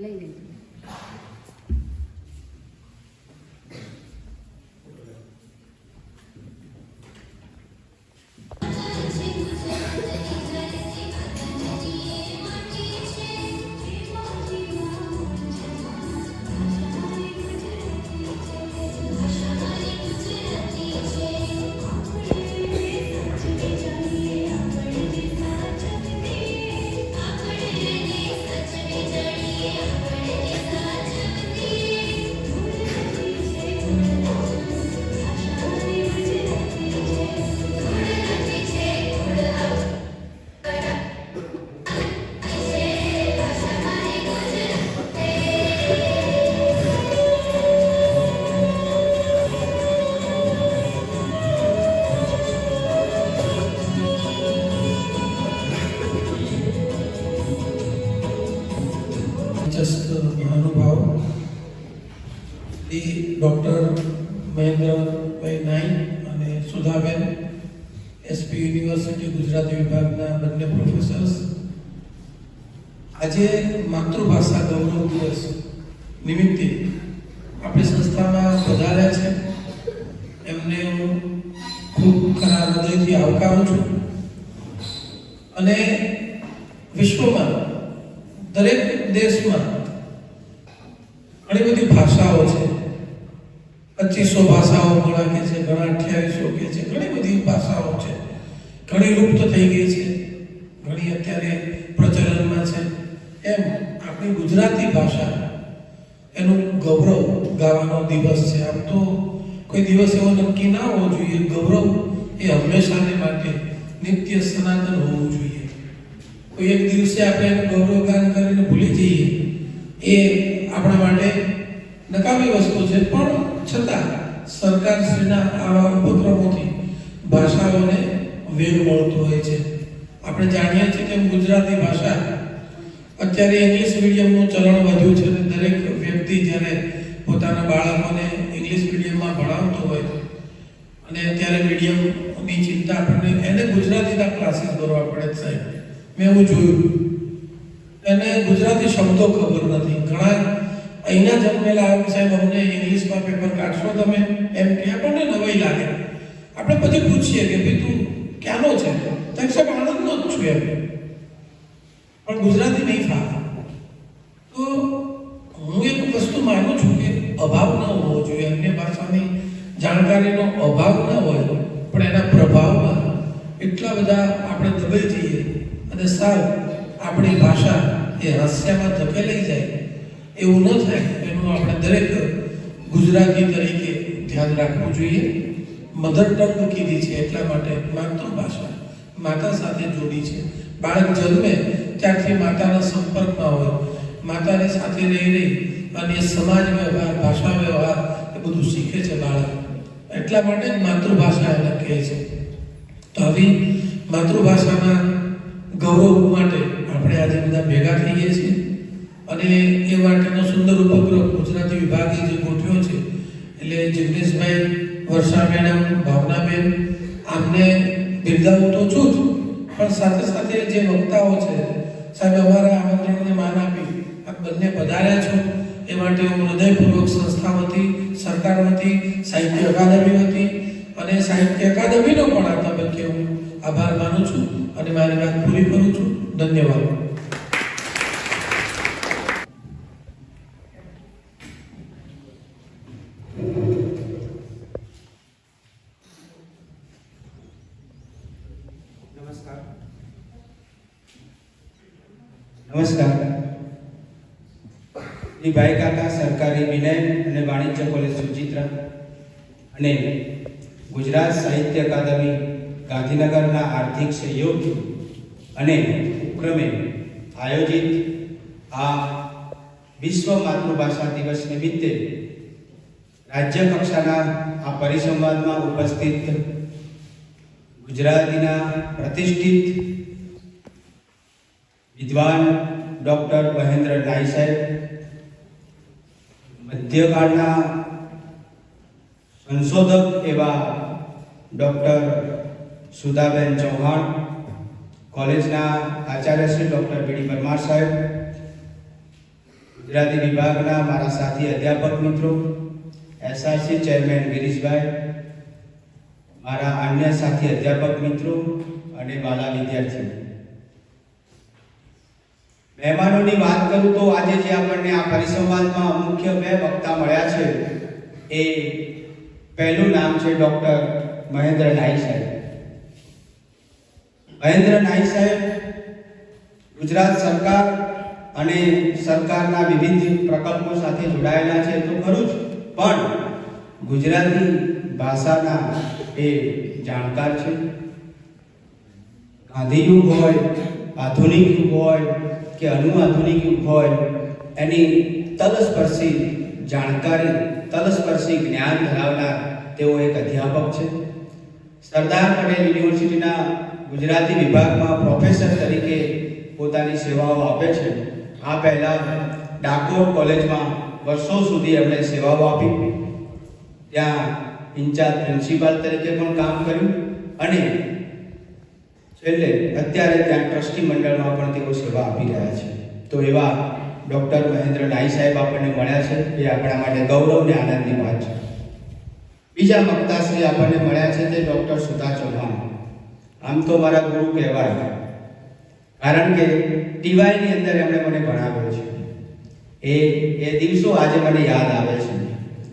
લઈ લેજો. મહાનુભાવ ડૉક્ટર મહેન્દ્રભાઈ નાઈક અને સુધાબેન એસપી યુનિવર્સિટી ગુજરાતી વિભાગના બંને પ્રોફેસર્સ, આજે માતૃભાષા ગૌરવ દિવસ નિમિત્તે આપણી સંસ્થામાં પધાર્યા છે. એમને હું ખૂબ ખરા હૃદયથી આવકારું છું. અને વિશ્વમાં દરેક દેશમાં ઘણી બધી ભાષાઓ છે. 2500 ભાષાઓ ઘણા કે છે, ઘણા 2800 કે છે. ઘણી બધી ભાષાઓ છે. ઘણી લુપ્ત થઈ ગઈ છે, ઘણી અત્યારે પ્રચલનમાં છે. એમ આપણી ગુજરાતી ભાષા એનું ગૌરવ ગાવાનો દિવસ છે. આમ તો કોઈ દિવસ એવો નક્કી ના હોવો જોઈએ. ગૌરવ એ હંમેશાને માટે નિત્ય સનાતન હોવું જોઈએ. કોઈ એક દિવસે આપણે ગૌરવગાન કરીને ભૂલી જઈએ એ આપણા માટે નકામી વસ્તુ છે. પણ છતાં સરકારશ્રીના આવા ઉપક્રમોથી ભાષાઓને વેગ મળતો હોય છે. આપણે જાણીએ છીએ કે ગુજરાતી ભાષા અત્યારે ઇંગ્લિશ મીડિયમનું ચલણ વધ્યું છે. દરેક વ્યક્તિ જ્યારે પોતાના બાળકોને ઇંગ્લિશ મીડિયમમાં ભણાવતો હોય અને ત્યારે મીડિયમની ચિંતા આપણને એને ગુજરાતીના ક્લાસીસ ભરવા પડે સાહેબ. મેં એવું જોયું. એને ગુજરાતી શબ્દો ખબર નથી. ઘણા અહીંના જન્મેલા આવે સાહેબ અમને ઇંગ્લિશમાં પેપર કાઢશો તમે, એમ કે આપણને નવાઈ લાગે. આપણે પછી પૂછીએ કે ભાઈ તું ક્યાંનો છે? તો સાહેબ આણંદનો જ છું એમ, પણ ગુજરાતી નહીં ફાવે. તો હું એક વસ્તુ માનું છું કે અભાવ ન હોવો જોઈએ. અન્ય ભાષાની જાણકારીનો અભાવ ન હોય, પણ એના પ્રભાવમાં એટલા બધા આપણે દબાઈ જઈએ અને સાવ આપણી ભાષા એ હાસ્યમાં ધકેલાઈ જાય એવું ન થાય. એનું આપણે દરેક ગુજરાતી તરીકે ધ્યાન રાખવું જોઈએ. મધર ટંગ કીધી છે એટલા માટે માતૃભાષા માતા સાથે જોડી છે. બાળક જન્મે ત્યારથી માતાના સંપર્કમાં હોય, માતાની સાથે રહી અને સમાજ વ્યવહાર, ભાષા વ્યવહાર એ બધું શીખે છે બાળક. એટલા માટે જ માતૃભાષા એને કહે છે. તો આવી માતૃભાષાના ગૌરવ માટે આપણે આજે બધા ભેગા થઈએ છીએ અને એ માટેનો સુંદર ઉપક્રમ ગુજરાતી વિભાગે જે ગોઠવ્યો છે. એટલે જિગ્નેશભાઈ, વર્ષા મેડમ, ભાવનાબેન, આમને બિરદાવું તો છું જ, પણ સાથે સાથે જે વક્તાઓ છે સાહેબ અમારા આમંત્રણને માન આપી આપ બંને પધાર્યા છો એ માટે હું હૃદયપૂર્વક સંસ્થા વતી, સરકાર વતી, સાહિત્ય અકાદમી વતી અને સાહિત્ય અકાદમીનો પણ આ તબક્કે હું આભાર માનું છું અને મારી વાત પૂરી કરું છું. ધન્યવાદ. નમસ્કાર. ભાઈ કાકા સરકારી વિનય અને વાણિજ્ય કોલેજ સુચિત્રા અને ગુજરાત સાહિત્ય અકાદમી ગાંધીનગરના આર્થિક સહયોગથી અને ઉપક્રમે આયોજિત આ વિશ્વ માતૃભાષા દિવસ નિમિત્તે રાજ્ય કક્ષાના આ પરિસંવાદમાં ઉપસ્થિત ગુજરાતીના પ્રતિષ્ઠિત વિદ્વાન ડૉક્ટર મહેન્દ્ર નાઈ સાહેબ, મધ્યકાળના સંશોધક એવા ડૉક્ટર સુધાબેન ચૌહાણ, કોલેજના આચાર્ય શ્રી ડૉક્ટર બીડી પરમાર સાહેબ, ગુજરાતી વિભાગના મારા સાથી અધ્યાપક મિત્રો, એસઆરસી ચેરમેન ગિરીશભાઈ, મારા અન્ય સાથી અધ્યાપક મિત્રો અને વાલા વિદ્યાર્થીઓ, મહેમાનોની વાત કરું તો આજે જે આપણને આ પરિસંવાદમાં મુખ્ય બે વક્તા મળ્યા છે એ પહેલું નામ છે ડોક્ટર મહેન્દ્ર નાઈ સાહેબ. મહેન્દ્ર નાઈ સાહેબ ગુજરાત સરકાર અને સરકારના વિવિધ પ્રકલ્પો સાથે જોડાયેલા છે તો ખરું જ, પણ ગુજરાતી ભાષાના એ જાણકાર છે. ગાંધીયુગ હોય, આધુનિક યુગ હોય કે અનુઆધુનિક યુગ હોય, એની તલસ્પર્શી જાણકારી, તલસ્પર્શી જ્ઞાન ધરાવનાર તેઓ એક અધ્યાપક છે. સરદાર પટેલ યુનિવર્સિટીના ગુજરાતી વિભાગમાં પ્રોફેસર તરીકે પોતાની સેવાઓ આપે છે. આ પહેલા ડાકોર કોલેજમાં વર્ષો સુધી એમણે સેવાઓ આપી, ત્યાં ઇન્ચાર્જ પ્રિન્સિપાલ તરીકે પણ કામ કર્યું અને છેલ્લે અત્યારે ત્યાં ટ્રસ્ટી મંડળમાં પણ તેઓ સેવા આપી રહ્યા છે. તો એવા ડોક્ટર મહેન્દ્ર નાઈ સાહેબ આપણને મળ્યા છે, એ આપણા માટે ગૌરવ અને આનંદની વાત છે. બીજા વક્તાશ્રી આપણને મળ્યા છે તે ડોક્ટર સુધા ચૌહાણ. આમ તો મારા ગુરુ કહેવાય, કારણ કે ટીવાયની અંદર એમણે મને ભણાવ્યો છે. એ દિવસો આજે મને યાદ આવે છે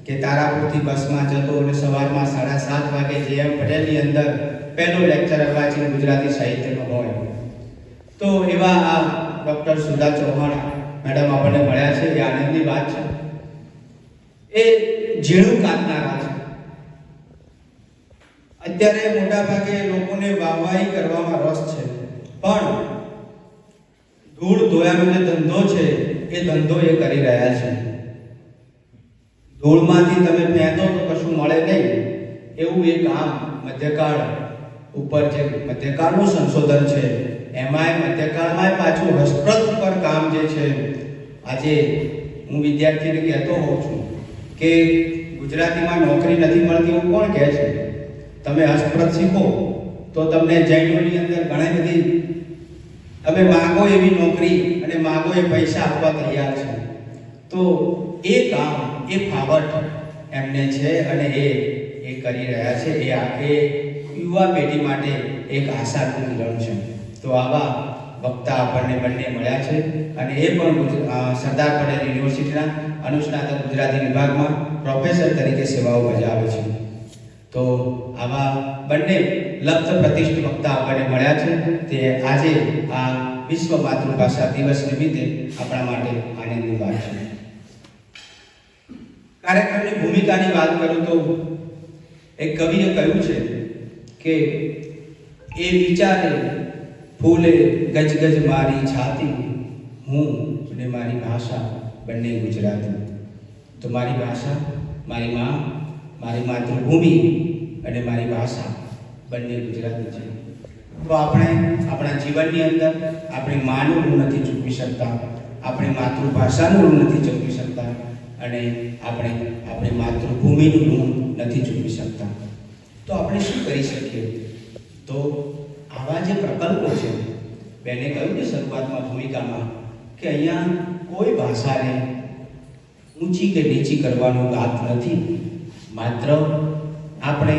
કે તારાપુરથી બસમાં જતો અને સવારમાં 7:30 વાગે જેએમ પટેલની અંદર પહેલો લેક્ચર અર્વાચીન ગુજરાતી સાહિત્યનો હોય. તો એવા આ ડોક્ટર સુધા ચૌહાણ મેડમ આપણને મળ્યા છે, એ આનંદની વાત છે. એ ઝીણું કાતનારા છે. અત્યારે મોટા ભાગે લોકોને વાહવાહી કરવામાં રસ છે, પણ ધૂળ ધોયાનો જે ધંધો છે એ ધંધો એ કરી રહ્યા છે. ધૂળમાંથી તમે ફેંકો તો કશું મળે નહીં, એવું એક આમ મધ્યકાળ ઉપર જે મધ્યકાળનું સંશોધન છે એમાંય મધ્યકાળમાં પાછું હસ્તપ્રદ ઉપર કામ જે છે. આજે હું વિદ્યાર્થીને કહેતો હોઉં છું કે ગુજરાતીમાં નોકરી નથી મળતી એવું કોણ કહે છે? તમે હસ્તપ્રદ શીખો તો તમને જૈનોની અંદર ઘણી બધી તમે માગો એવી નોકરી અને માગો એ પૈસા આપવા તૈયાર છે. તો એ કામ, એ ફાવટ એમને છે અને એ કરી રહ્યા છે. એ યુવા પેઢી માટે એક આશાનું કિરણ છે. તો આવા વક્તા આપણને બંને મળ્યા છે અને એ પણ સરદાર પટેલ યુનિવર્સિટીના અનુસ્નાતક ગુજરાતી વિભાગમાં પ્રોફેસર તરીકે સેવાઓ બજાવે છે. તો આવા બંને લબ્ધ પ્રતિષ્ઠિત વક્તા આપણને મળ્યા છે. તે આજે આ વિશ્વ માતૃભાષા દિવસ નિમિત્તે આપણા માટે આનંદની વાત છે. કાર્યક્રમની ભૂમિકાની વાત કરું તો એક કવિએ કહ્યું છે કે એ વિચારે ફૂલે ગજગજ મારી છાતી, હું અને મારી ભાષા બંને ગુજરાતી. તો મારી ભાષા, મારી માં, મારી માતૃભૂમિ અને મારી ભાષા બંને ગુજરાતી છે. તો આપણે આપણા જીવનની અંદર આપણી માનું ઋણ નથી ચૂકવી શકતા, આપણી માતૃભાષાનું ઋણ નથી ચૂકવી શકતા અને આપણે આપણી માતૃભૂમિનું ઋણ નથી ચૂકવી શકતા. તો આપણે શું કરી શકીએ? તો આવા જે પ્રકલ્પો છે, બેને કહ્યું કે શરૂઆતમાં ભૂમિકામાં કે અહીંયા કોઈ ભાષાને ઊંચી કે નીચી કરવાનું વાત નથી, માત્ર આપણે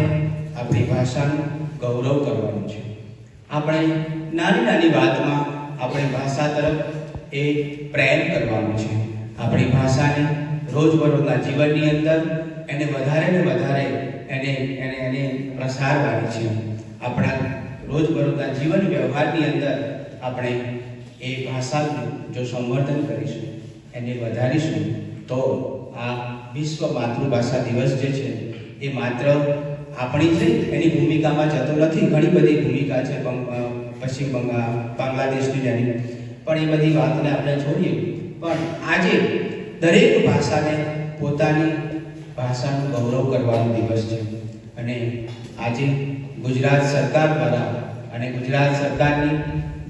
આપણી ભાષાનું ગૌરવ કરવાનું છે. આપણે નાની નાની વાતમાં આપણી ભાષા તરફ એ પ્રેમ કરવાનું છે. આપણી ભાષાને રોજબરોજના જીવનની અંદર એને વધારે ને વધારે એને પ્રસારવાની છે. આપણા રોજબરોજના જીવન વ્યવહારની અંદર આપણે એ ભાષાનું જો સંવર્ધન કરીશું, એને વધારીશું, તો આ વિશ્વ માતૃભાષા દિવસ જે છે એ માત્ર આપણી જ એની ભૂમિકામાં જતો નથી. ઘણી બધી ભૂમિકા છે પશ્ચિમ બંગાળ, બાંગ્લાદેશની એની, પણ એ બધી વાતને આપણે છોડીએ. પણ આજે દરેક ભાષાને પોતાની ભાષાનું ગૌરવ કરવાનો દિવસ છે અને આજે ગુજરાત સરકાર દ્વારા અને ગુજરાત સરકારની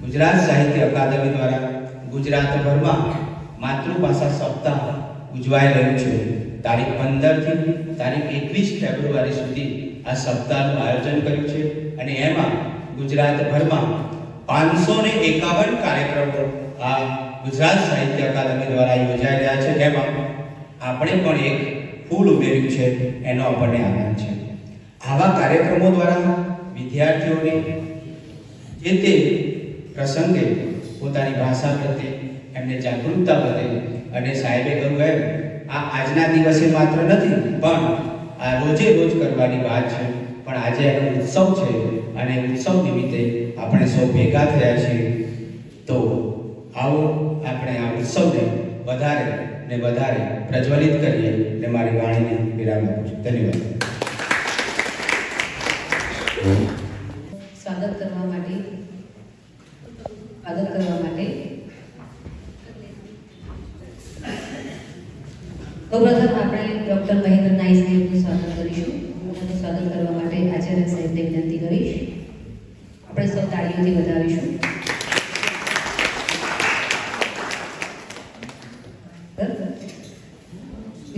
ગુજરાત સાહિત્ય અકાદમી દ્વારા ગુજરાતભરમાં માતૃભાષા સપ્તાહ ઉજવાઈ રહ્યું છે. તારીખ 15 થી તારીખ 21 ફેબ્રુઆરી સુધી આ સપ્તાહનું આયોજન કર્યું છે અને એમાં ગુજરાતભરમાં 551 કાર્યક્રમો આ ગુજરાત સાહિત્ય અકાદમી દ્વારા યોજાઈ રહ્યા છે, તેમાં આપણે પણ એક ફૂલ ઉમેર્યું છે, એનો આપણને આનંદ છે. આવા કાર્યક્રમો દ્વારા વિદ્યાર્થીઓને જે તે પ્રસંગે પોતાની ભાષા પ્રત્યે એમને જાગૃતતા વધે. અને સાહેબે કહ્યું એમ આ આજના દિવસે માત્ર નથી, પણ આ રોજે રોજ કરવાની વાત છે. પણ આજે એનો ઉત્સવ છે અને ઉત્સવ નિમિત્તે આપણે સૌ ભેગા થયા છીએ. તો આવો આપણે આ ઉત્સવને વધારે ને વધારે પ્રજ્વલિત કરીએ. ને મારી વાણીને વિરામ આપું છું. ધન્યવાદ. સ્વાગત કરવા માટે સૌપ્રથમ આપણે ડૉક્ટર મહેન્દ્ર નાઈ સાહેબનું સ્વાગત કરીશું. અને સ્વાગત કરવા માટે આચાર્ય સાહેબને વિનંતી કરીશ. આપણે સૌ તાળીઓથી વધાવીશું.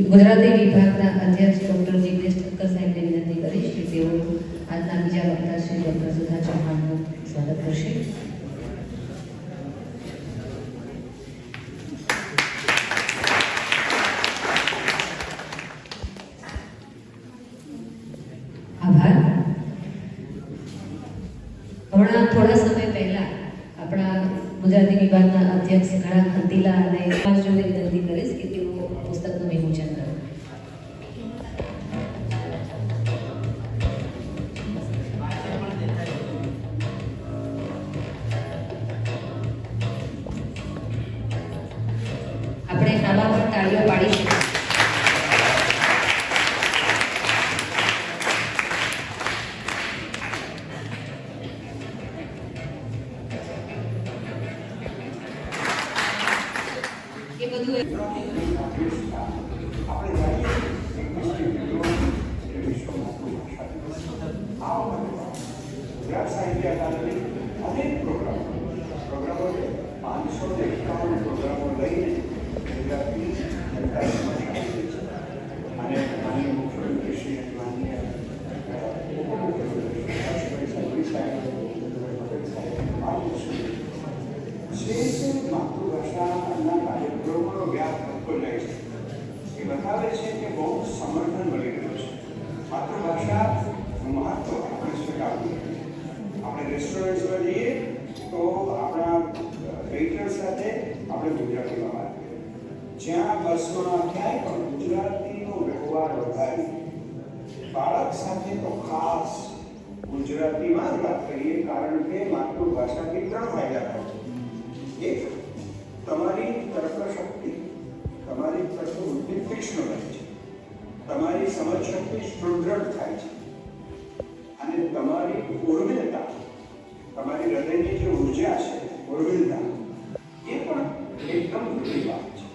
ગુજરાતી વિભાગના અધ્યક્ષ ડૉક્ટર જિગ્નેશ ઠક્કર સાહેબને વિનંતી કરીશ કે તેઓ આજના બીજા વક્તા શ્રી ડૉક્ટર સુધા ચૌહાણનું સ્વાગત કરશે. આભાર. હમણાં થોડા સમય પહેલા આપણા ગુજરાતી વિભાગના અધ્યક્ષ ઘણા ખંતીલા અને જોડે વિનંતી કરીશ કે તેઓ પુસ્તકનું વિમોચન કરે. આપણે આવા પણ તાળીઓ પાડી શકીએ. એ બધું ગુજરાત સાહિત્ય અકાદમી અનેક પ્રોગ્રામો 551 પ્રોગ્રામો લઈને ગુજરાતની જનતા અને માનનીય મુખ્યમંત્રી શ્રી માનનીય ઉપમુખ્યમંત્રી રાષ્ટ્રપતિ સાહેબ માતૃભાષાના કાર્યક્રમોનો વ્યાપ વધતો જાય છે. એ બતાવે છે કે બહુ સમર્થન મળી રહ્યું છે. માતૃભાષાનું મહત્વ આપણે સ્વીકારવું. આપણે રેસ્ટોરન્ટ્સમાં જઈએ તો આપણા વેઇટર સાથે આપણે ગુજરાતીમાં વાત કરીએ. જ્યાં બસમાં ક્યાંય પણ ગુજરાતીનો વ્યવહાર વધારી, બાળક સાથે તો ખાસ ગુજરાતીમાં જ વાત કરીએ. કારણ કે માતૃભાષાથી 3 ફાયદા થાય છે. એક, તમારી તર્કશક્તિ, તમારી તર્કબુદ્ધિ તીક્ષ્ણ બને છે. તમારી સમજ શક્તિ સુદૃઢ થાય છે. અને તમારી ઉર્મિલતા, તમારી હૃદયની જે ઉર્જા છે, ઉર્મિલતા, એ પણ એકદમ વૃદ્ધિ પામે છે.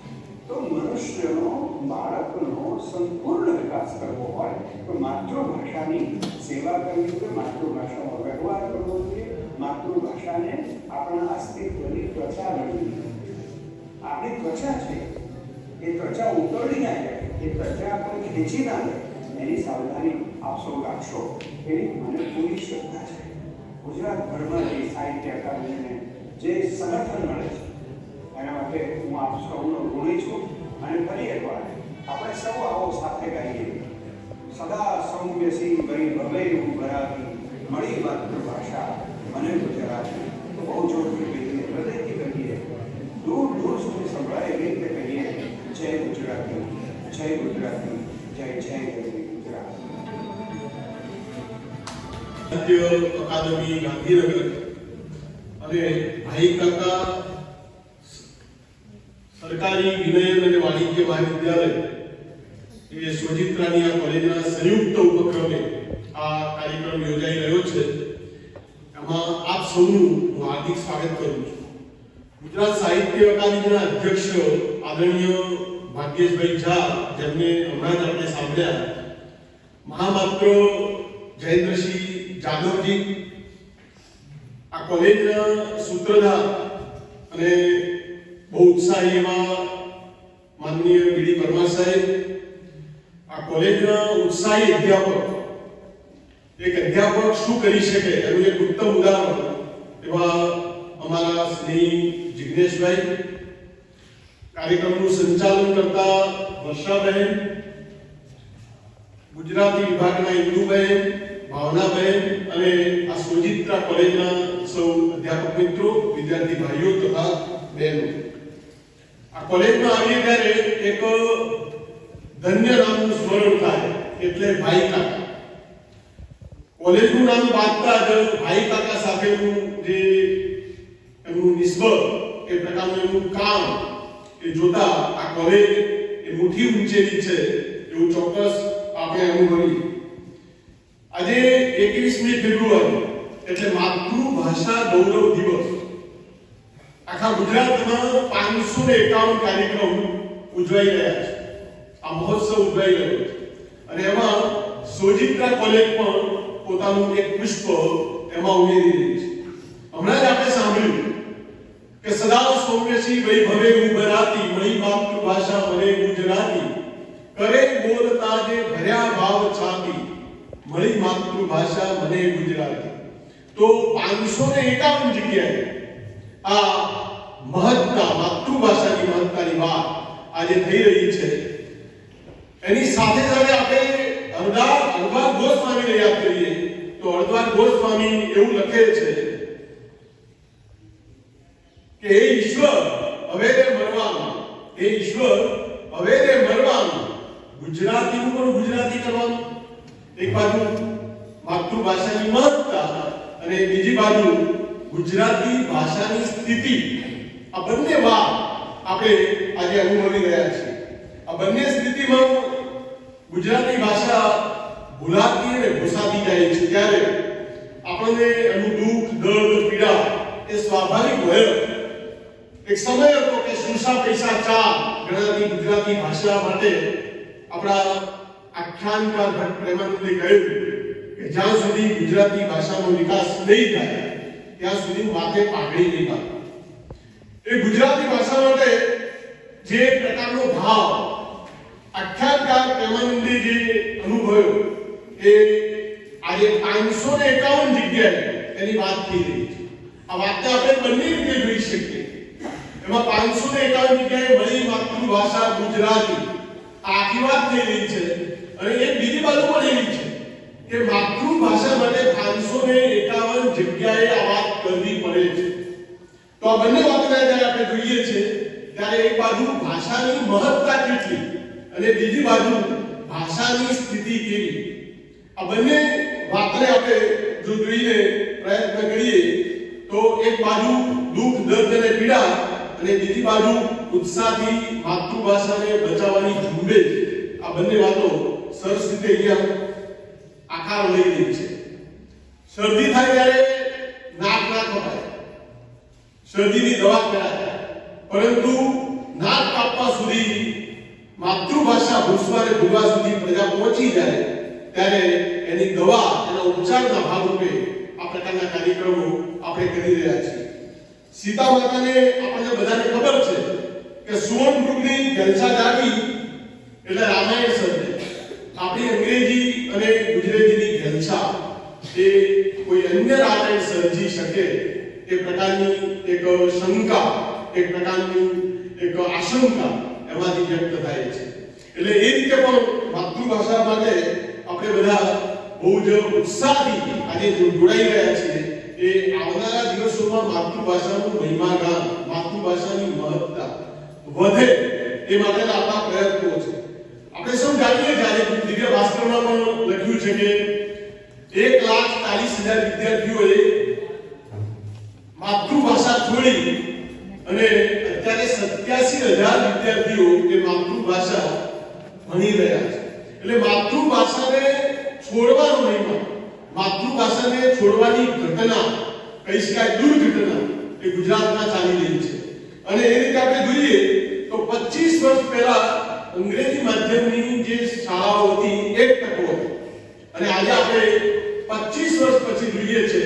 તો મનુષ્યનો, બાળકનો સંપૂર્ણ વિકાસ કરવો હોય તો માતૃભાષાની સેવા કરવી જોઈએ, માતૃભાષાનો વ્યવહાર કરવો જોઈએ, માતૃભાષાને આપણા અસ્તિત્વની ત્વચા બનવી જોઈએ. આપણી ત્વચા છે એ ત્વચા ઉતરડી ના જાય, એ ત્વચા કોઈ ખેંચી ના જાય, એની સાવધાની આપ સૌ રાખશો એવી મને પૂરી શ્રદ્ધા છે. ગુજરાતભરમાં જે સાહિત્ય અકાદમીને જે સમર્થન મળે છે એના માટે હું આપ સૌનો ઋણી છું. અને ફરી એકવાર આપણે સૌ આવો સાથે ગાઈએ. સદા સૌમ્યસી વરી ભવે હું ભરાવી, મળી માતૃભાષા મને ગુજરાતી. તો બહુ જોરથી કહીએ, હૃદયથી કહીએ, દૂર દૂર સુધી સંભળાય એવી રીતે કહીએ, જય ગુજરાતી, જય ગુજરાતી, જય જય ગુજરાત. સાહિત્ય અકાદમી ગાંધીનગર અને ભાઈ કાકા સરકારી વિનયન અને વાણિજ્ય મહાવિદ્યાલય એ સ્વજિત્રાની આ કોલેજના સંયુક્ત ઉપક્રમે આ કાર્યક્રમ યોજાઈ રહ્યો છે. એમાં આપ સૌનું હું હાર્દિક સ્વાગત કરું છું. ગુજરાત સાહિત્ય અકાદમીના અધ્યક્ષ આદરણીય ભાગ્યેશભાઈ ઝા, જેમને હમણાં જ આપણે સાંભળ્યા, મહામાત્ર જયેન્દ્રસિંહ જાદવજી, આ કોલેજના સૂત્રધાર અને બહુ ઉત્સાહી એવા માનનીય બીડી પરમાર સાહેબ, આ કોલેજના ઉત્સાહી અધ્યાપક, એક અધ્યાપક શું કરી શકે એનું એક ઉત્તમ ઉદાહરણ એવા અમારા સ્નેહી દિનેશભાઈ, કાર્યક્રમનું સંચાલન કરતા વર્ષાબેન, ગુજરાતી વિભાગના ઇન્દુબેન, ભાવનાબેન અને આ સોજિત્રા કોલેજના સૌ અધ્યાપક મિત્રો, વિદ્યાર્થી ભાઈઓ તથા બહેનો, આ કોલેજમાં આવીએ ત્યારે એક ધન્ય નામનું સ્મરણ થાય, એટલે ભાઈ કાકા. કોલેજનું નામ વાંચતા જ ભાઈ કાકા સાથેનું જે એમનું નિસ્બત, એ પ્રકારનું એમનું કામ એ જોતા આ કોલેજ એ મુઠ્ઠી ઊંચેલી છે એવું ચોક્કસ આપણે અનુભવી. આજે 21મી ફેબ્રુઆરી એટલે માતૃભાષા ગૌરવ દિવસ. આખા ગુજરાતમાં 551 કાર્યક્રમ ઉજવાઈ રહ્યા છે. આ મહોત્સવ ઉજવાઈ રહ્યો છે અને એમાં સોજિત્રા કોલેજ પણ પોતાનું એક પુષ્પ એમાં ઉમેરી રહી છે. હમણાં જ આપણે સાંભળ્યું કે સદા સૌમ્યસી વૈભવે ઉભરાતી મળી માતૃભાષા મને ગુજરાતી કરે બોલતા જે ભર્યા ભાવ છાતી મળી માતૃભાષા મને ગુજરાતી. તો 551 જગ્યાએ આ મહત્તા, માતૃભાષાની મહત્તાની વાત આજે થઈ રહી છે. એની સાથે સાથે આપણે હરદાર ગોસ્વામીને યાદ કરીએ તો હરદાર ગોસ્વામી એવું લખે છે કે હે ઈશ્વર હવે રે મરવાનું, હે ઈશ્વર હવે રે મરવાનું, ગુજરાતીનું પણ ગુજરાતી કરવાનું. એક બાજુ માતૃભાષાની મહત્તા અને બીજી બાજુ ગુજરાતી ભાષાની સ્થિતિ, આ બંને વાત આપણે આજે અનુભવી રહ્યા છીએ. આ બંને સ્થિતિમાં ગુજરાતી ભાષા ભૂલાતી અને ભૂસાતી જાય છે ત્યારે આપણને એનું દુઃખ, દર્દ, પીડા એ સ્વાભાવિક હોય. એક સમય હતો કે સુસા પૈસા ચા ગણાતી ગુજરાતી ભાષા માટે આપણા આખ્યાનકાર ભટ્ટ પ્રેમાનંદે કહ્યું કે જ્યાં સુધી ગુજરાતી ભાષાનો વિકાસ નહીં થાય ત્યાં સુધી માથે પાઘડી નહીં બાંધે. એ ગુજરાતી ભાષા માટે જે પ્રકારનો ભાવ આખ્યાનકાર પ્રેમાનંદે જે અનુભવ્યો એ આજે 551 જગ્યાએ એની વાત થઈ રહી છે. આ વાતને આપણે બંને રીતે જોઈ શકીએ. એમાં 551 જગ્યાએ મળી માતૃભાષા ગુજરાતી આખી વાત થઈ રહી છે અને એક બીજી બાજુ પણ એવી છે કે માતૃભાષા માટે 551 જગ્યાએ આ વાત કરવી પડે છે. તો આ બંને વાતને જ્યારે આપણે જોઈએ છીએ ત્યારે એક બાજુ ભાષાની મહત્તા કેટલી અને બીજી બાજુ ભાષાની સ્થિતિ કેવી, આ બંને વાતને આપણે જો જોઈને પ્રયત્ન કરીએ તો એક બાજુ દુઃખ, દર્દ અને પીડા અને બીજી બાજુ ઉત્સાહથી માતૃભાષાને બચાવવાની ઝુંબેશ, આ બંને વાતો સરસ રીતે અહીંયા આકાર લઈ રહી છે. શરદી થાય ત્યારે નાક ના કપાય, શરદીની દવા કરાય, પરંતુ નાક કાપવા સુધી માતૃભાષા ભૂસવા અને ભૂગવા સુધી પ્રજા પહોંચી જાય ત્યારે એની દવા, એના ઉપચારના ભાગરૂપે આ પ્રકારના કાર્યક્રમો આપણે કરી રહ્યા છીએ. સીતા માતાને આપણને બધાને ખબર છે કે સુવર્ણમૃગની જલસા જાગી એટલે રામાયણ સર્જે. આપણી અંગ્રેજી અને ગુજરાતીની જલસા એ કોઈ અન્ય રામાયણ સર્જી શકે એ પ્રકારની એક શંકા, એક પ્રકારની એક આશંકા એમાંથી વ્યક્ત થાય છે. એટલે એ રીતે પણ માતૃભાષા માટે આપણે બધા બહુ જ ઉત્સાહથી આજે જોડાઈ રહ્યા છીએ. એ આવનારા દિવસોમાં માતૃભાષાનું મહિમાગાન, માતૃભાષાની મહત્તા વધે એ માટેના આપણા પ્રયત્નો છે. આપણે સૌ જાણીએ જ્યારે દિવ્ય ભાસ્કરમાં પણ લખ્યું છે કે 1,40,000 વિદ્યાર્થીઓએ માતૃભાષા છોડી અને અત્યારે 87,000 વિદ્યાર્થીઓ એ માતૃભાષા ભણી રહ્યા છે. એટલે માતૃભાષાને છોડવાનો નહીં, માતૃભાષાને છોડવાની ઘટના, કહી શકાય દુર્ઘટના, એ ગુજરાતમાં ચાલી રહી છે. અને એ રીતે આપણે જોઈએ તો 25 વર્ષ પહેલા અંગ્રેજી માધ્યમની જે શાળાઓ હતી 1% હતી અને આજે આપણે 25 વર્ષ પછી જોઈએ છે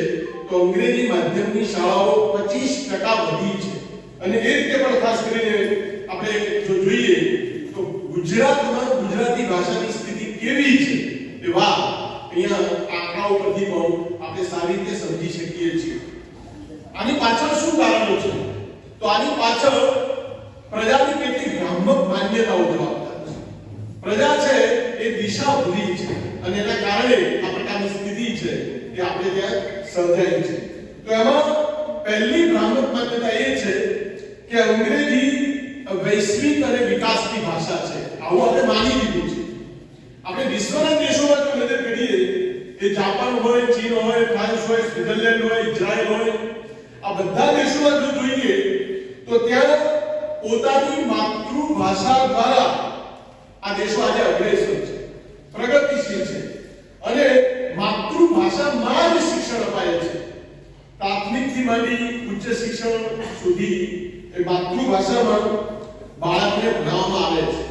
તો અંગ્રેજી માધ્યમની શાળાઓ 25% વધી છે. અને એ રીતે પણ ખાસ કરીને આપણે જો જોઈએ તો ગુજરાતમાં ગુજરાતી ભાષાની સ્થિતિ કેવી છે એ વાત અહીંયા આંકડાઓ પરથી પણ આપણે સારી રીતે સમજી શકીએ છીએ. આની પાછળ શું કારણો છે તો તો આની પાછળ પ્રજાની કેટલી ભ્રામક માન્યતાઓ જવાબદાર છે. પ્રજા છે એ દિશા ભૂલી છે અને એના કારણે આ પ્રકારની સ્થિતિ છે એ આપણે ત્યાં સર્જાઈ છે. તો એમાં પહેલી ભ્રામક માન્યતા એ છે કે અંગ્રેજી વૈશ્વિક અને વિકાસની ભાષા છે. આવું આપણે માની લીધું છે. આપણે વિશ્વના દેશોમાં જો નજર કરીએ કે જાપાન હોય, ચીન હોય, ફ્રાન્સ હોય, સ્વિટ્ઝરલેન્ડ હોય, ઇઝરાયલ હોય, આ બધા દેશોમાં જો જોઈએ તો ત્યાં પોતાની માતૃભાષા દ્વારા આ દેશો આજે અગ્રેસર છે, પ્રગતિશીલ છે અને માતૃભાષામાં જ શિક્ષણ અપાય છે. પ્રાથમિકથી માંડી ઉચ્ચ શિક્ષણ સુધી એ માતૃભાષામાં બાળકને ભણાવવામાં આવે છે.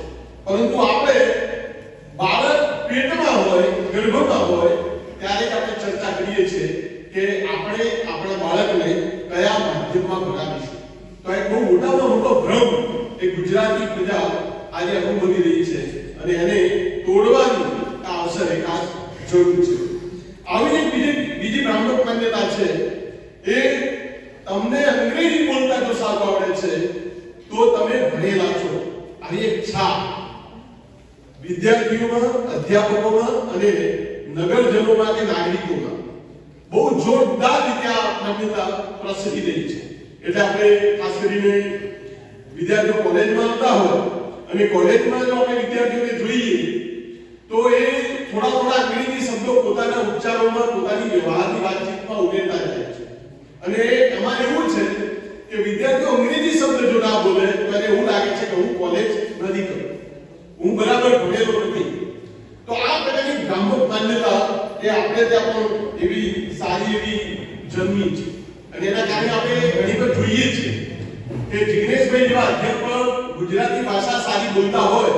પરંતુ આપણે બાળક પેટમાં હોય, ગર્ભમાં હોય ત્યારે આપણે ચર્ચા કરીએ છીએ કે આપણે આપણા બાળકને કયા માધ્યમમાં ભણાવીશું. તો એક બહુ મોટામાં મોટો ભ્રમ એ ગુજરાતી પ્રજા આજે અનુભવી રહી છે અને એને તોડવાની આ અવસર એકાદ જરૂર છે. આવી એક બીજી ભ્રામક માન્યતા છે એ તમને અંગ્રેજી બોલતા જો સારું આવડે છે તો તમે ભણેલા છો. આવી એક છાપ વિદ્યાર્થીઓમાં, અધ્યાપકોમાં અને નગરજનોમાં કે નાગરિકોમાં બહુ જોરદાર રીતે આ માન્યતા પ્રસરી રહી છે. એટલે આપણે ખાસ કરીને વિદ્યાર્થીઓ કોલેજમાં આવતા હોય અને કોલેજમાં જો આપણે વિદ્યાર્થીઓને જોઈએ તો એ થોડા અંગ્રેજી શબ્દો પોતાના ઉચ્ચારોમાં, પોતાની વ્યવહારની વાતચીતમાં ઉમેરતા જાય છે. અને એમાં એવું છે કે વિદ્યાર્થીઓ અંગ્રેજી શબ્દ જો ના બોલે તો એને એવું લાગે છે કે હું કોલેજ નથી કરતો, હું બરાબર ભણેલો નથી. તો આ પ્રકારની ભ્રામક માન્યતા એ આપણે ત્યાં પણ એવી સારી એવી જન્મી છે અને એના કારણે આપણે ઘણી વખત જોઈએ છીએ કે જિગ્નેશભાઈ જેવા અધ્યાપક ગુજરાતી ભાષા સારી બોલતા હોય,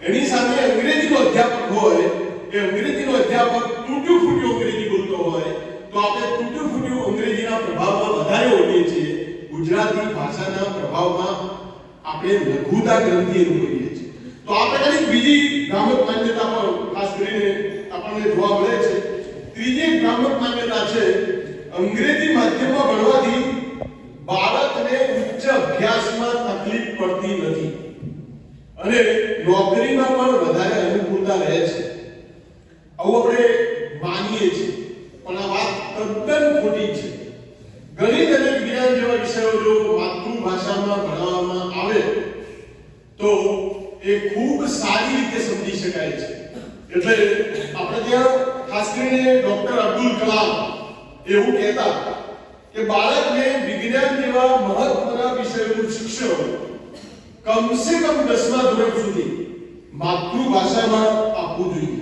એની સામે અંગ્રેજીનો અધ્યાપક હોય, એ અંગ્રેજીનો અધ્યાપક તૂટ્યું ફૂટ્યું અંગ્રેજી બોલતો હોય તો આપણે તૂટ્યું ફૂટ્યું અંગ્રેજીના પ્રભાવમાં વધારે હોઈએ છીએ. ગુજરાતી ભાષાના પ્રભાવમાં આપણે લઘુતા ગ્રંથિ અનુભવીએ છીએ. તો આ પ્રકારની બીજી ભ્રામક માન્યતા પણ ખાસ કરીને આપણને જોવા મળે છે. ત્રીજી ભ્રામક માન્યતા છે અંગ્રેજી માધ્યમમાં ભણવાથી બાળકને ઉચ્ચ અભ્યાસમાં તકલીફ પડતી નથી અને નોકરીમાં પણ વધારે અનુકૂળતા રહે છે. આવું આપણે માનીએ છીએ પણ આ વાત તદ્દન ખોટી છે. ગણિત અને વિજ્ઞાન જેવા વિષયો જો માતૃભાષામાં ભણાવવામાં આવે તો એ ખૂબ સારી રીતે સમજી શકાય છે. એટલે આપણે ત્યાં ખાસ કરીને ડોક્ટર અબ્દુલ કલામ એવું કહેતા કે બાળકને વિજ્ઞાન જેવા મહત્વના વિષયોનું શિક્ષણ કમસે કમ 10મા ધોરણ સુધી માતૃભાષામાં આપવું જોઈએ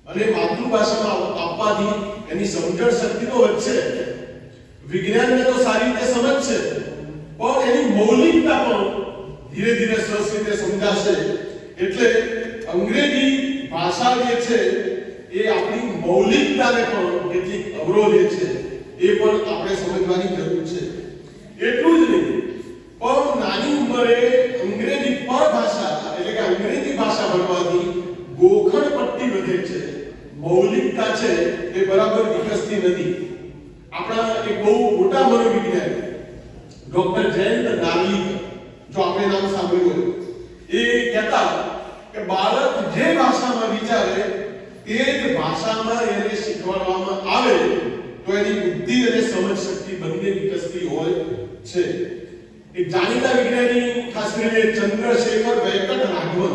અને માતૃભાષામાં આપવાથી એની સમજણ શક્તિ તો વધશે, વિજ્ઞાનને તો સારી રીતે સમજશે પણ એની મૌલિકતા પણ ધીરે ધીરે સરસ રીતે સમજાશે. એટલે અંગ્રેજી ભાષા જે છે એ આપણી મૌલિકતાને પણ કેટલીક અવરોધે છે એ પણ આપણે સમજવાની જરૂર છે. એટલું જ નહીં પણ નાની ઉંમરે અંગ્રેજી પરભાષા એટલે કે અંગ્રેજી ભાષા ભણવાથી ગોખણ પટ્ટી વધે છે, મૌલિકતા છે એ બરાબર વિકસતી નથી. આપણા એક બહુ મોટા મનોવિજ્ઞાની ડોક્ટર જયંત નાર્લિક, જો આપણે નામ સાંભળ્યું હોય, એ કહેતા કે બાળક જે ભાષામાં વિચારે તે જ ભાષામાં એને શીખવાડવામાં આવે તો એની બુદ્ધિ અને સમજ શક્તિ બંને વિકસતી હોય છે. એક જાણીતા વિજ્ઞાની ખાસ કરીને ચંદ્રશેખર વેંકટ રાઘવન,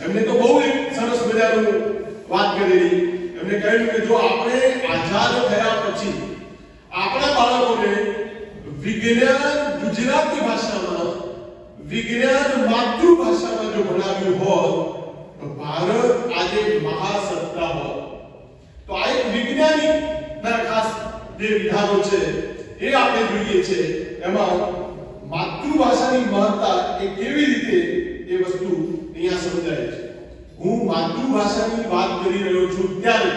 એમને તો બહુ એક સરસ મજાનું વાત કરેલી. એમને કહ્યું કે જો આપણે આઝાદ થયા પછી આપણા બાળકોને વિજ્ઞાન ગુજરાતી ભાષામાં, વિજ્ઞાન માતૃભાષામાં જો ભણાવ્યું હોત તો ભારત આજે મહાસત્તા હોત. તો આ એક વિજ્ઞાનિકના ખાસ જે વિધાનો છે એ આપણે જોઈએ છે. એમાં માતૃભાષાની મહત્તા એ કેવી રીતે એ વસ્તુ અહીંયા સમજાય છે. હું માતૃભાષાની વાત કરી રહ્યો છું ત્યારે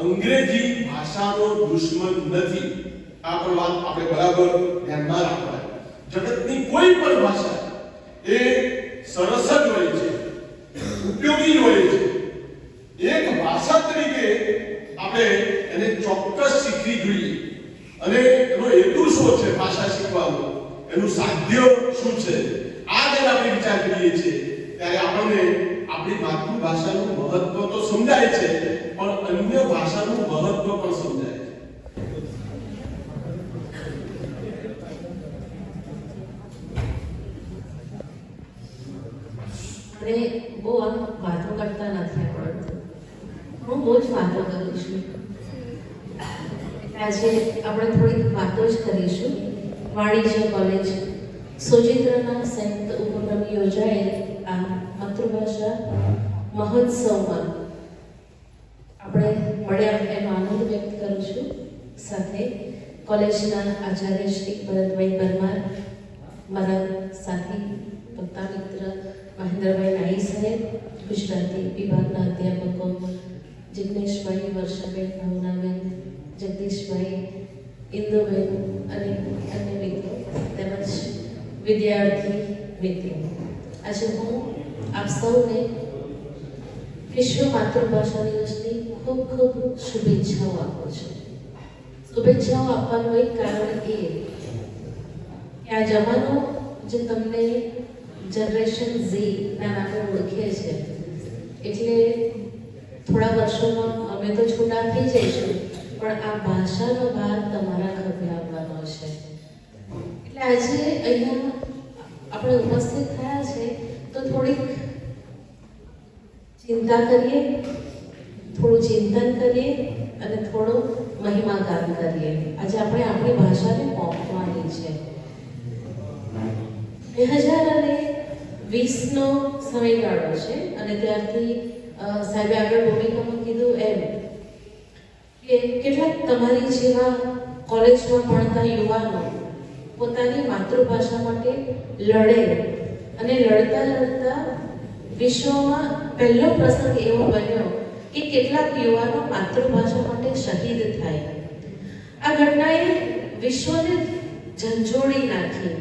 અંગ્રેજી ભાષાનો દુશ્મન નથી. આ પણ વાત આપણે બરાબર ધ્યાનમાં રાખવાની. જગતની કોઈ પણ ભાષા એ સરસ જ હોય છે, ઉપયોગી હોય છે. એક ભાષા તરીકે આપણે એને ચોક્કસ શીખવી જોઈએ અને એનો હેતુ શું છે ભાષા શીખવાનો? એનું સાધ્ય શું છે, આ જ્યારે આપણે વિચાર કરીએ છીએ ત્યારે આપણને આપણી માતૃભાષાનું મહત્વ તો સમજાય છે, પણ અન્ય ભાષાનું મહત્વ પણ સમજાય છે. આપણે બહુ આમ વાતો કરતા નથી આવડતું, હું બહુ જ વાતો કરું છું. આજે આપણે થોડીક વાતો જ કરીશું. વાણિજ્ય કોલેજ સોજિત્રના સંયુક્ત ઉપક્રમે યોજાયેલ આ માતૃભાષા મહોત્સવમાં આપણે મળ્યા એનો આનંદ વ્યક્ત કરું છું. સાથે કોલેજના આચાર્ય શ્રી ભરતભાઈ પરમાર, મારા સાથી વક્તા મિત્ર મહેન્દ્રભાઈ નાઈ સાહેબ, ગુજરાતી વિભાગના અધ્યાપકો જિગ્નેશભાઈ, વર્ષાબેન, ભાવનાબેન, જગદીશભાઈ, ઇન્દુબેન અને અન્ય મિત્રો તેમજ વિદ્યાર્થી મિત્રો, આજે હું આપ સૌને વિશ્વ માતૃભાષા દિવસની ખૂબ ખૂબ શુભેચ્છાઓ આપું છું. શુભેચ્છાઓ આપવાનું એક કારણ એ કે આ જમાનો જે તમને જનરેશન ઝી ના નામે ઓળખે છે, એટલે થોડા વર્ષોમાં અમે તો છૂટા થઈ જઈશું, પણ આ ભાષાનો ભાર તમારા ખભે આવવાનો છે. એટલે આજે અહીંયા આપણે ઉપસ્થિત થયા છે તો થોડીક ચિંતા કરીએ, થોડું ચિંતન કરીએ અને થોડો મહિમાગાન કરીએ. આજે આપણે આપણી ભાષાને પોંખવાની છે. 2020નો સમયગાળો છે અને ત્યારથી સાહેબે આગળ ભૂમિકામાં કીધું એમ કે કેટલાક તમારી જેવા કોલેજમાં ભણતા યુવાનો પોતાની માતૃભાષા માટે લડે અને લડતા લડતા વિશ્વમાં પહેલો પ્રસંગ એવો બન્યો કે કેટલાક યુવાનો માતૃભાષા માટે શહીદ થાય. આ ઘટનાએ વિશ્વને ઝંઝોળી નાખી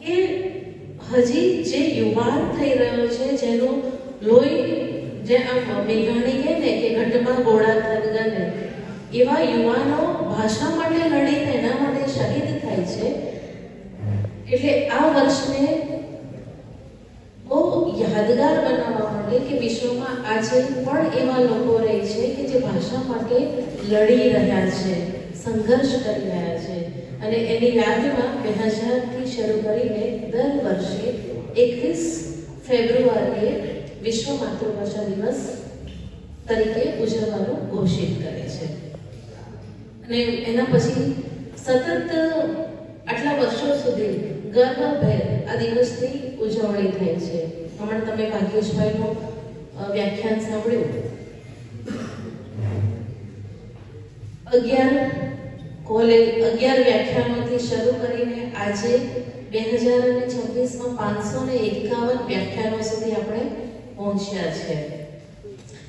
કે હજી જે યુવાન થઈ રહ્યો છે, જેનું લોહી જે આમ મેઘાણી કહે ને કે ઘટમાં ગોળા તરગને, એવા યુવાનો ભાષા માટે લડીને એના માટે શહીદ થાય છે. એટલે આ વર્ષને બહુ યાદગાર બનાવવા માટે કે વિશ્વમાં આજે પણ એવા લોકો રહે છે કે જે ભાષા માટે લડી રહ્યા છે, સંઘર્ષ કરી રહ્યા છે, અને એની યાદમાં 2000થી શરૂ કરીને દર વર્ષે 21 ફેબ્રુઆરીએ વિશ્વ માતૃભાષા દિવસ તરીકે ઉજવવાનું ઘોષિત કરે છે. અને એના પછી સતત આટલા વર્ષો સુધી ગર્વભેર આ દિવસની ઉજવણી થઈ છે. હમણાં તમે ભાગ્યેશભાઈનું વ્યાખ્યાન સાંભળ્યું. 11 વ્યાખ્યાનોથી શરૂ કરીને આજે 2026માં 551 વ્યાખ્યાનો સુધી આપણે પહોંચ્યા છે.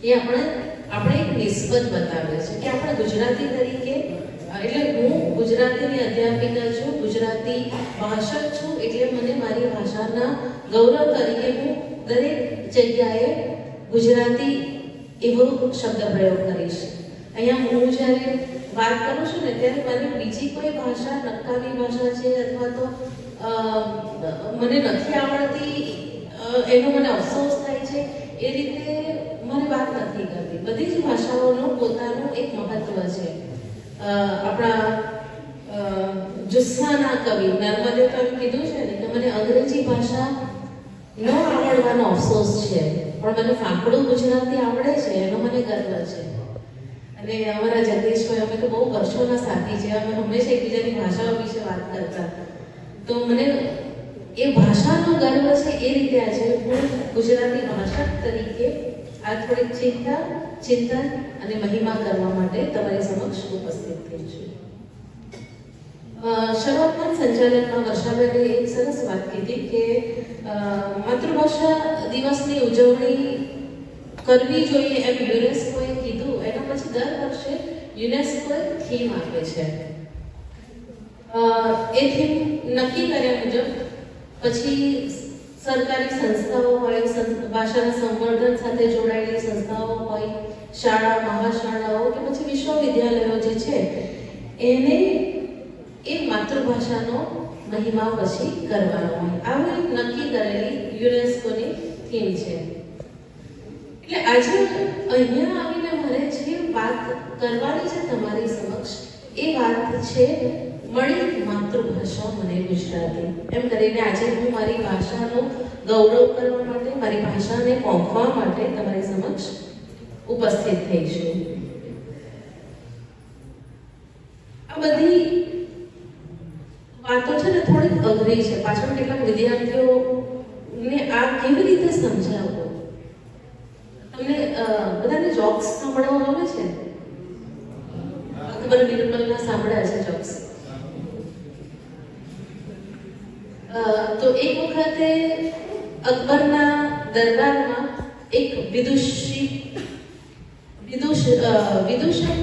એ આપણે એક નિસ્બત બતાવે છે કે આપણે ગુજરાતી તરીકે, એટલે હું ગુજરાતીની અધ્યાપિકા છું, ગુજરાતી ભાષક છું, એટલે મને મારી ભાષાના ગૌરવ તરીકે હું દરેક જગ્યાએ ગુજરાતી એવો શબ્દ પ્રયોગ કરીશ. અહીંયા હું જ્યારે વાત કરું છું ને ત્યારે મને બીજી કોઈ ભાષા નકામી ભાષા છે અથવા તો મને નથી આવડતી એનો મને અફસોસ થાય છે એ રીતે મને વાત નથી કરતી. બધી જ ભાષાઓનું પોતાનું એક મહત્વ છે. આપણા જુસ્સાના કવિ નર્મદે કવિ કીધું છે ને કે મને અંગ્રેજી ભાષા ન આવડવાનો અફસોસ છે, પણ મને ફાંકડું ગુજરાતી આવડે છે એનો મને ગર્વ છે. અને અમારા જગદીશભાઈ, અમે તો બહુ વર્ષોના સાથી છે, અમે હંમેશા એકબીજાની ભાષાઓ વિશે વાત કરતા. તો મને એ ભાષાનો ગર્વ છે. એ રીતે આજે હું ગુજરાતી ભાષક તરીકે આ થોડીક ચિંતન અને મહિમા કરવા માટે તમારી સમક્ષ ઉપસ્થિત થઈ છું. શરૂઆતમાં સંચાલકમાં વર્ષાબેને એક સરસ વાત કીધી કે માતૃભાષા દિવસની ઉજવણી કરવી જોઈએ એમ યુનેસ્કોએ કીધું. એના પછી દર વર્ષે યુનેસ્કો થીમ આપે છે. એ થીમ નક્કી કર્યા મુજબ પછી સરકારી સંસ્થાઓ હોય, ભાષાના સંવર્ધન સાથે જોડાયેલી સંસ્થાઓ હોય, શાળા, મહાશાળાઓ કે પછી વિશ્વવિદ્યાલયો જે છે એને એ માતૃભાષાનો મહિમા પછી કરવાનો હોય. આવું એક નક્કી કરેલી યુનેસ્કોની થીમ છે. એટલે આજે અહીંયા આવીને મારે જે વાત કરવાની છે તમારી સમક્ષ, એ વાત છે મળી માતૃભાષા મને ગુજરાતી. એમ કરીને આજે હું મારી ભાષાનું ગૌરવ કરવા માટે, મારી ભાષાને પોંખવા માટે તમારી સમક્ષ ઉપસ્થિત થઈ છું. આ બધી વાતો છે ને થોડીક અઘરી છે. પાછળ કેટલાક વિદ્યાર્થીઓને આ કેવી રીતે સમજાવવું? તમને બધાને જોક્સ સાંભળવા આવે છે? અકબર બિરબલના સાંભળ્યા છે જોક્સ? તો એક વખતે અકબરના દરબારમાં એક વિદુષક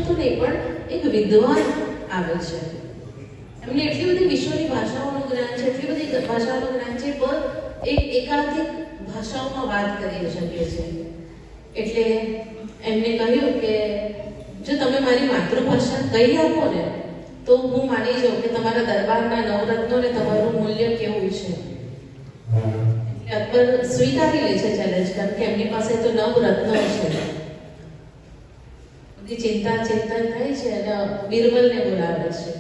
તો નહીં પણ એક વિદ્વાન આવે છે. એમને એટલી બધી વિશ્વની ભાષાઓનું જ્ઞાન છે, એટલી બધી ભાષાઓનું જ્ઞાન છે, પણ એકાધિક ભાષાઓમાં વાત કરી શકે છે. એટલે એમને કહ્યું કે જો તમે મારી માતૃભાષા કહી આપો ને તો હું માની જાઉં કે તમારા દરબારના નવરત્નોને તમારું મૂલ્ય કેવું છે. અકબર સ્વીકારી લે છે ચેલેન્જ, કારણ કે એમની પાસે તો નવરત્નો છે. બધી ચિંતા થાય છે અને બિરબલને બોલાવે છે.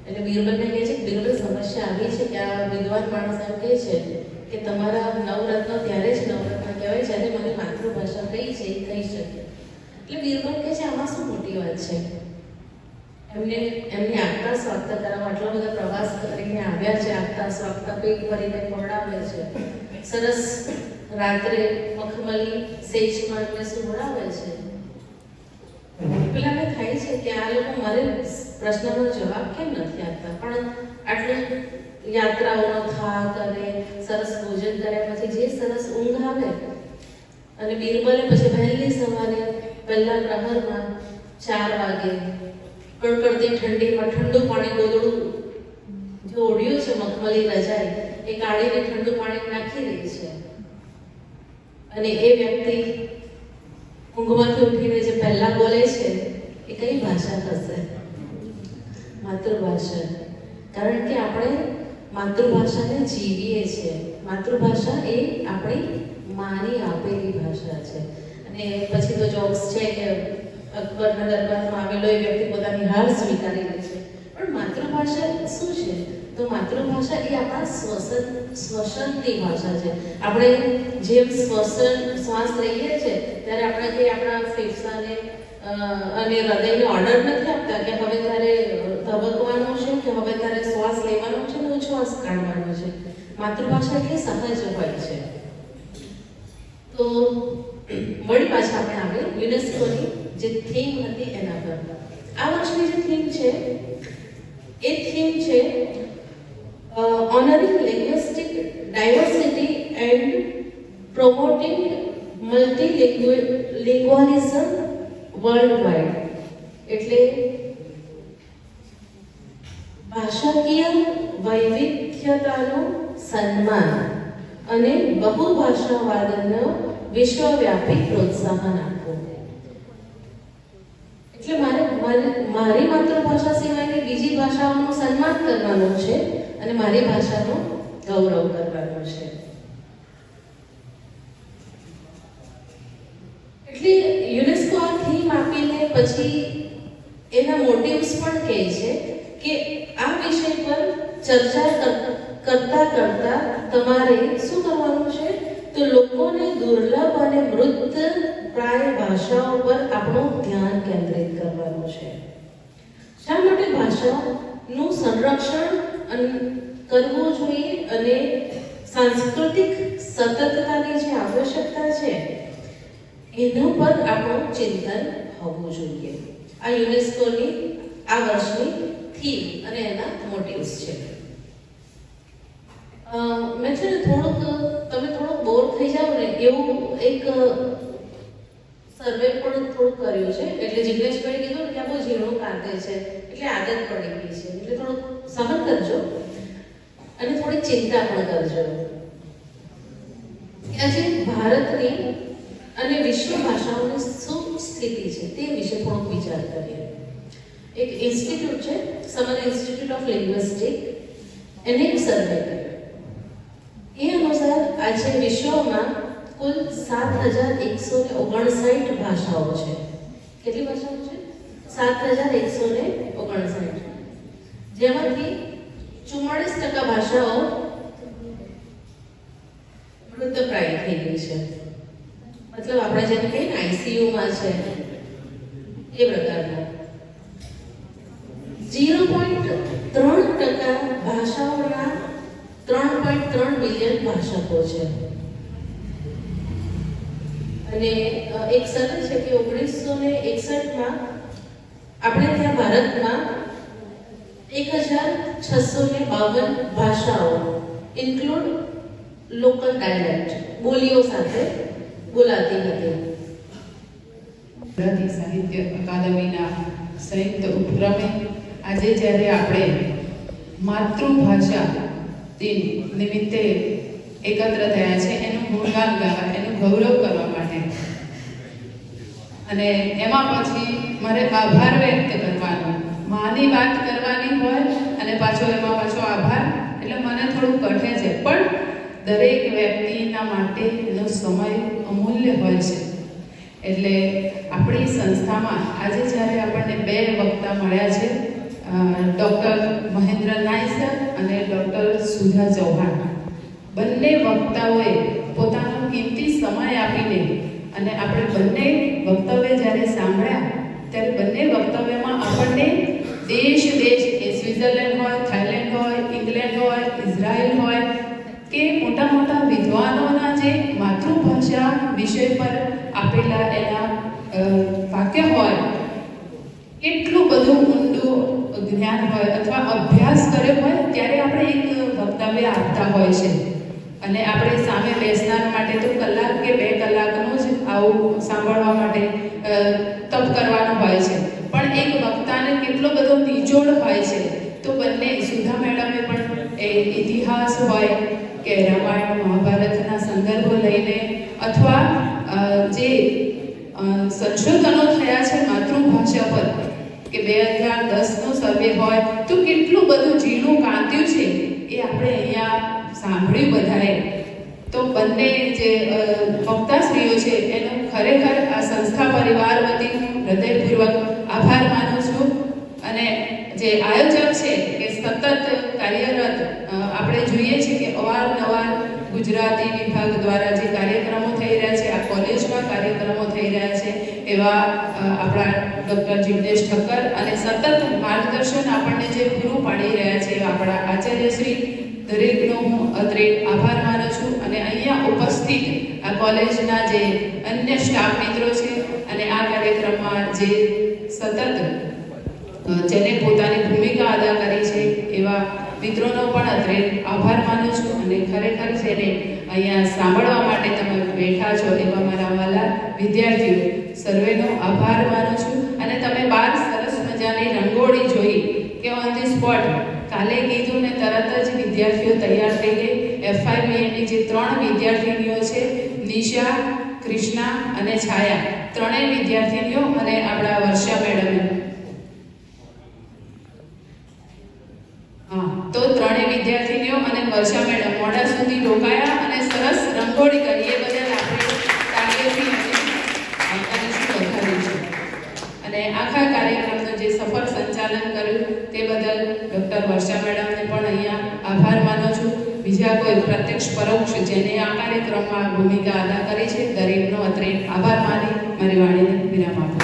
એટલે બિરબલને કહે છે કે બિરબલ, સમસ્યા આવી છે કે આ વિદ્વાન માણસ એમ કહે છે કે તમારા નવરત્નો ત્યારે જ નવરત્ન કહેવાય જ્યારે મારી માતૃભાષા કઈ છે એ કહી શકે. એટલે બિરબલ કહે છે આમાં શું મોટી વાત છે? એમની આગતા સ્વાગતા કરાવવા આટલા બધા પ્રવાસ કરીને આવ્યા છે, આગતા સ્વાગતા પેટ ભરીને ખવડાવે છે, સરસ રાત્રે મખમલી સેજમાં એમને સુવડાવે છે. પેલાને થાય છે કે આ લોકો મારે પ્રશ્નનો જવાબ કેમ નથી આપતા? પણ આટલી યાત્રાઓનો થાક અને સરસ ભોજન કર્યા પછી જે સરસ ઊંઘ આવે, અને બિરબલે પછી વહેલી સવારે પહેલા પ્રહરમાં 4 વાગે કડકડતી ઠંડીમાં ઠંડુ પાણી ગોદડું જે ઓઢ્યું છે મખમલી રજાઈ એ કાઢીને ઠંડુ પાણી નાખી રહી છે. અને એ વ્યક્તિ ઊંઘમાંથી ઉઠીને જે પહેલા બોલે છે એ કઈ ભાષા હશે? માતૃભાષા. કારણ કે આપણે માતૃભાષાને જીવીએ છીએ. માતૃભાષા એ આપણી માની આપેલી ભાષા છે. અને પછી તો જોક્સ છે કે અકબરના દરબારમાં આવેલો એ વ્યક્તિ પોતાની હાર સ્વીકારી લે છે. પણ માતૃભાષા શું છે? તો માતૃભાષા એ આપણા શ્વસનની ભાષા છે. આપણે જેમ શ્વાસ લઈએ છીએ ત્યારે આપણે કંઈ આપણા ફેફસાને અને હૃદયને ઓર્ડર નથી આપતા કે હવે તારે ધબકવાનો છે, કે હવે તારે શ્વાસ લેવાનો છે ને શ્વાસ કાઢવાનો છે. માતૃભાષા એટલી સહજ હોય છે. તો વળી પાછા આપણે આવે યુનેસ્કોની જે થીમ હતી એના પર. આ વર્ષની જે થીમ છે એ થીમ છે honoring linguistic diversity and promoting multilingualism worldwide. એટલે ભાષાકીય વૈવિધ્યતાનું સન્માન અને બહુભાષાવાદનો વિશ્વવ્યાપી પ્રોત્સાહન આપવું. એટલે મારી માતૃભાષા સિવાયની બીજી ભાષાઓનું સન્માન કરવાનું છે અને મારી ભાષાનો ગૌરવ કરવાનો છે. એટલે યુનેસ્કો આ થીમ આપીને પછી એના મોટિવ્સ પણ કહે છે કે આ વિષય પર ચર્ચા કરતા તમારે શું કરવાનું છે? તો લોકોને દુર્લભ અને મૃત પ્રાય ભાષાઓ પર આપણું ધ્યાન કેન્દ્રિત કરવાનું છે. શા માટે ભાષાનું સંરક્ષણ કરવું જોઈએ અને સાંસ્કૃતિક સતતતાની જે આવશ્યકતા છે એના પર આપણું ચિંતન હોવું જોઈએ. આ યુનેસ્કોની આ વર્ષની થીમ અને એના મોટિવ્સ છે. મેં છે ને તમે થોડુંક બોર થઈ જાઓ ને એવું એક સર્વે પણ થોડુંક કર્યું છે. એટલે જિગ્નેશભાઈ કીધું ને કે આ બહુ ઝીણું કાંતે છે એટલે આદત પડી ગઈ છે. એટલે થોડુંક સહન કરજો અને થોડી ચિંતા પણ કરજો. આજે ભારતની અને વિશ્વ ભાષાઓની શું સ્થિતિ છે તે વિશે થોડોક વિચાર કરીએ. એક ઇન્સ્ટિટ્યૂટ છે, સમર ઇન્સ્ટિટ્યૂટ ઓફ લિંગ્વિસ્ટિક, એને એક સર્વે કર્યો. એ અનુસાર આજે વિશ્વમાં કુલ 7,159 ભાષાઓ છે. કેટલી ભાષાઓ છે? 7,159, જેમાંથી 44% ભાષાઓ મૃતપ્રાય થઈ ગઈ છે. મતલબ આપણે જેને કહીએ ને આઈસીયુમાં છે એ પ્રકારના. 0.3% ભાષાઓના 3.3 મિલિયન ભાષકો છે. અને એક સર્વે છે કે 1961માં આપણે ત્યાં ભારતમાં 1,652 ભાષાઓ ઇન્ક્લુડ લોકલ ડાયલેક્ટ બોલીઓ સાથે બોલાતી હતી. ગુજરાતી સાહિત્ય અકાદમીના સંયુક્ત ઉપક્રમે આજે જ્યારે આપણે માતૃભાષા દિન નિમિત્તે એકત્ર થયા છે એનું ગુણગાન ગાવા, એનું ગૌરવ કરવા માટે, અને એમાં પછી મારે આભાર વ્યક્ત કરવાનો, માની વાત કરવાની હોય અને પાછો આભાર, એટલે મને થોડું કઠે છે. પણ દરેક વ્યક્તિના માટે એનો સમય અમૂલ્ય હોય છે. એટલે આપણી સંસ્થામાં આજે જ્યારે આપણને બે વક્તા મળ્યા છે, ડૉક્ટર મહેન્દ્ર નાઈ સર અને ડૉક્ટર સુધા ચૌહાણ, બંને વક્તાઓએ પોતાનો કિંમતી સમય આપીને અને આપણે બંને વક્તવ્ય જ્યારે સાંભળ્યા ત્યારે બંને વક્તવ્યમાં આપણને દેશ એ સ્વિટ્ઝરલેન્ડ હોય, થાઈલેન્ડ હોય, ઇંગ્લેન્ડ હોય, ઇઝરાયલ હોય કે મોટા મોટા વિદ્વાનોના જે માતૃભાષા વિષય પર આપેલા એના વાક્ય હોય, એટલું બધું ઊંડું જ્ઞાન હોય અથવા અભ્યાસ કર્યો હોય ત્યારે આપણે એક વક્તવ્ય આપતા હોય છે. અને આપણે સામે બેસનાર માટે તો કલાક કે 2 કલાકનું જ આવું સાંભળવા માટે તપ કરવાનું હોય છે. પણ એક વક્તાને કેટલો બધો નિચોડ હોય છે. તો બંને સુધા મેડમે પણ એ ઇતિહાસ હોય કે રામાયણ મહાભારતના સંદર્ભો લઈને અથવા જે સંશોધનો થયા છે માતૃભાષા પર કે 2010નો સર્વે હોય તો કેટલું બધું ઝીણું કાંત્યું છે એ આપણે અહીંયા સાંભળ્યું બધાએ. તો બંને જે વક્તાશ્રીઓ છે એનો ખરેખર આ સંસ્થા પરિવાર વતી હું હૃદયપૂર્વક આભાર માનું છું. અને જે આયોજક છે કે સતત કાર્યરત, આપણે જોઈએ છીએ કે અવારનવાર ગુજરાતી વિભાગ દ્વારા જે કાર્યક્રમો થઈ રહ્યા છે, આ કોલેજમાં કાર્યક્રમો થઈ રહ્યા છે, એવા આપણા ડૉક્ટર જિગ્નેશ ઠક્કર અને સતત માર્ગદર્શન આપણને જે પૂરું પાડી રહ્યા છે આપણા આચાર્યશ્રી, દરેકનો હું અત્રે આભાર માનું છું. અને અહીંયા ઉપસ્થિત આ કોલેજના જે અન્ય સ્ટાફ મિત્રો છે અને આ કાર્યક્રમમાં જે સતત જેને પોતાની ભૂમિકા અદા કરી છે એવા મિત્રોનો પણ અત્રે આભાર માનું છું. અને ખરેખર જેને અહીંયા સાંભળવા માટે તમે બેઠા છો એવા મારા વાલા વિદ્યાર્થીઓ સર્વેનો આભાર માનું છું. અને તમે 12 સરસ મજાની રંગોળી જોઈ કે ઓન ધી સ્પોટ કાલે કીધું ને તરત જ વિદ્યાર્થીઓ તૈયાર થઈ ગઈ. FIBAની જે 3 વિદ્યાર્થીનીઓ છે, નિશા, કૃષ્ણા અને છાયા, 3 વિદ્યાર્થીનીઓ અને આપણા વર્ષા મેડમ, તો 3 વિદ્યાર્થીનીઓ અને વર્ષા મેડમ મોડા સુધી રોકાયા અને સરસ રંગોળી કરી. એ બદલ આપણે તાળીઓથી વધારી છે. અને આખા કાર્યક્રમનું જે સફળ સંચાલન કર્યું તે બદલ ડૉક્ટર વર્ષા મેડમને પણ અહીંયા આભાર માનું છું. બીજા કોઈ પ્રત્યક્ષ પરોક્ષ જેને આ કાર્યક્રમમાં ભૂમિકા અદા કરી છે દરેકનો અત્રે આભાર માની મારી વાણીને વિરામ આપું.